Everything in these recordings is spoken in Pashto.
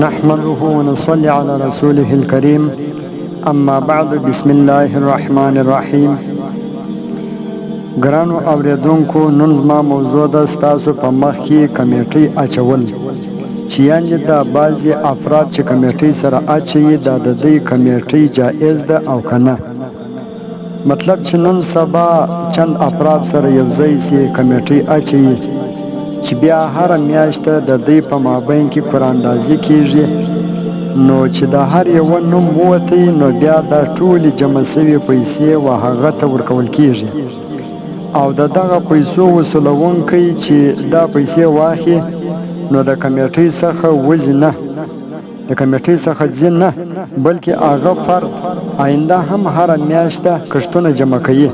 نحمده ونصلي على رسوله الكريم اما بعد بسم الله الرحمن الرحیم. ګرانو اوریدونکو، نن زما موضوع ده ستاسو په مخ کې کمیټې اچول، چې یعنې دا بعضې افراد چې کمیټې سره اچوي دا د دوی کمیټې جایز ده او که نه. مطلب چې نن سبا چند افراد سره یو ځای سي کمیټې اچوي چې بیا هره میاشته د دوی په مابین کې قراندازي کیږي، نو چې د هر یوه نوم ووتی نو بیا دا ټولې جمع سوي پیسې و هغه ته ورکول کیږي، او د دغه پیسو وصولونکی چې دا پیسې واخلي نو د کمیټې څخه وځي نه، د کمیټې څخه ځي نه، بلکې هغه فرد آینده هم هره میاشته کښتونه جمع کوي،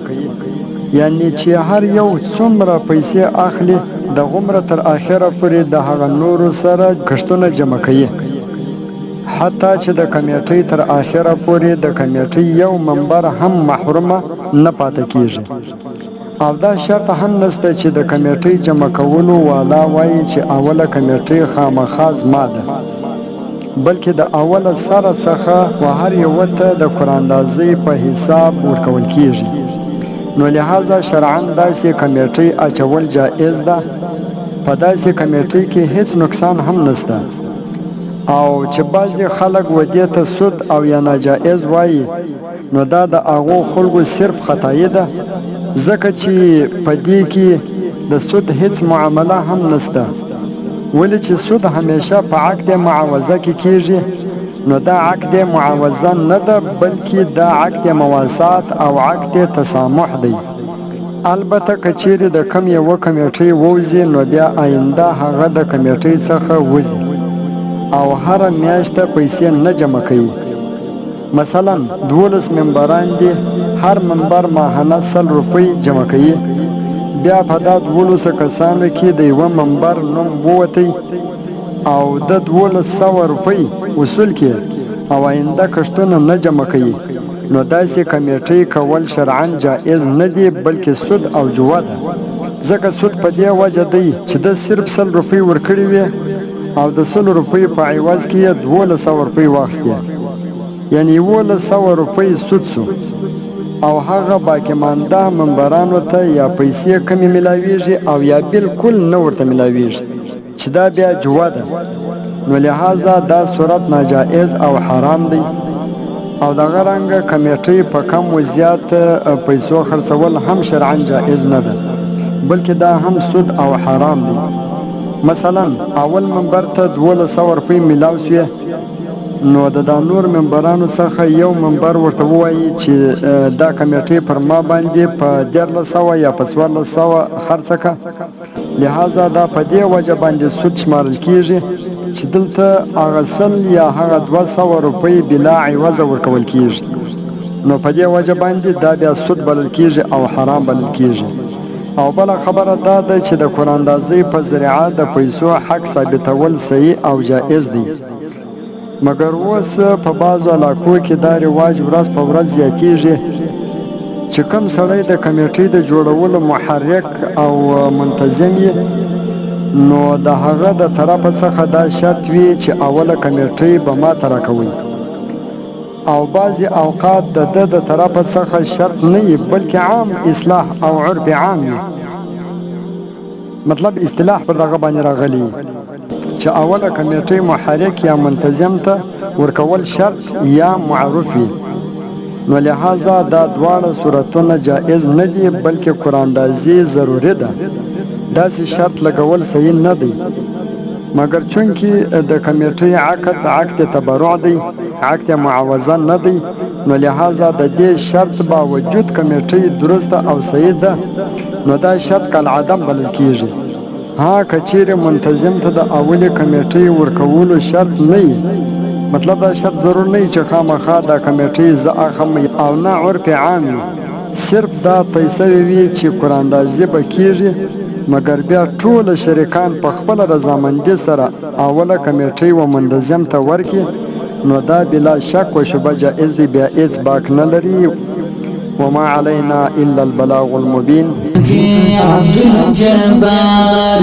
یعنې چې هر یو څومره پیسې اخلي د غومره تر آخره پورې د هغه نورو سره کښتونه جمع کوي، حتی چې د کمیټې تر آخره پورې د کمیټې یو ممبر هم محرومه نه پاتې کیږي. او دا شرط هم نشته چې د کمیټې جمع کولو والا وایي چې اوله کمیټې خامخا زما ده، بلکې د اوله سره څخه و هر یوه ته د قراندازۍ په حساب ورکول کیږي. نو لحاظه شرعاً داسې کمیټې اچول جایز ده. په داسې کمیټې کې هیڅ نقصان هم نشته، او چې بعضې خلک و دې ته سود او یا ناجایز وایي نو دا د هغو خلکو صرف خطایي ده، ځکه چې په دې کې د سود هیڅ معامله هم نشته. ولې چې سود همیشه په عقد معاوضه کې کیږي، نو دا عقد معاوضه نه ده، بلکې دا عقد مواسات او عقد تسامح دی. البته که چیرې د کم یوه کمیټې ووځي نو بیا آینده هغه د کمیټې څخه وځي او هره میاشته پیسې نه جمع کوي. مثلا 12 ممبران دي، هر ممبر ماهانه 100 روپۍ جمع کوي، بیا په دا 12 کسانو کې د یوه ممبر نوم ووتی او د 1200 روپۍ وصول کړي او آینده کښتونه نه جمع کوي، نو داسې کمیټې کول شرعاً جایز نه دي، بلکې سود او جوه ده. ځکه سود په دې وجه دی چې د صرف 100 روپۍ ورکړي وي او د 100 روپۍ په عوض کې یې 1200 روپۍ واخیستې، یعنې 1100 روپۍ سود سو، او هغه باقی مانده منبرانو ته یا پیسې کمې ملاویږي او یا بالکل نه ورته ملاویږي، چې دا بیا جوه ده. نو لحاظه دا صورت ناجائز او حرام دی. او دغه رنګه کمیټې په کم و زیات پیسو خرڅول هم شرعاً جائز نه ده، بلکې دا هم سود او حرام دی. مثلا اول منبر ته 1200 روپۍ میلاو شوې، نو د نور ممبرانو څخه یو ممبر ورته ووایي چې دا کمیټې پر ما باندې په 1300 یا په 1400 خرڅه کړه، لہذا دا په دې وجه باندې سود شمارل کیږي چې دلته هغه 100 یا هغه 200 روپۍ بلا عوضه ورکول کیږي، نو په دې وجه باندې دا بیا سود بلل کیږي او حرام بلل کیږي. او بله خبره دا ده چې د قراندازۍ په ذریعه د پیسو حق ثابتول صحیح او جایز دی، مګر اوس په بعضو علاقو کې دا رواج ورځ په ورځ زیاتیږي چې کوم سړی د کمیټې د جوړولو محرک او منتظم وي، نو د هغه د طرفه څخه دا شرط وي چې اوله کمیټې به ما ته راکوئ، او بعضې اوقات د ده د طرفه څخه شرط نه وي، بلکې عام اصلاح او عرف عام وي، مطلب اصطلاح پر دغه باندې راغلی چې اوله کمیټې محرک یا منتظم ته ورکول شرط یا معروف وي. نو لحاظه دا دواړه صورتونه جایز نه دي، بلکې قراندازي ضروري ده. داسې شرط لګول صحیح نه دی، مګر چونکې د کمیټې عقد تبرع دی، عقد معاوضه نه دی، نو لحاظه د دې شرط باوجود کمیټې درسته او صحیح ده، نو دا شرط کالعدم بلل کیږي. ها که چیرې منتظم ته د اولې کمیټې ورکولو شرط نه وي، مطلب دا شرط ضرور نه وي چې خامخا دا کمیټې زه اخم، او نه عرف عام وي، صرف دا طی سوی وي چې قراندازي به کیږي، مګر بیا ټول شریکان په خپله رضامندي سره اوله کمیټې و منتظم ته ورکړي، نو دا بلا شک و شبه جایز دی، بیا هیڅ باک نه لري. وما علينا إلا البلاغ المبين. عبد الجبار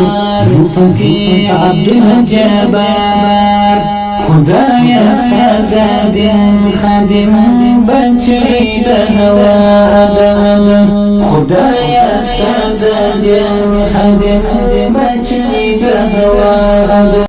عبد الجبار خدایا ستا دین خادم بچی د هوا ده خدایا ستا دین خادم بچی د هوا ده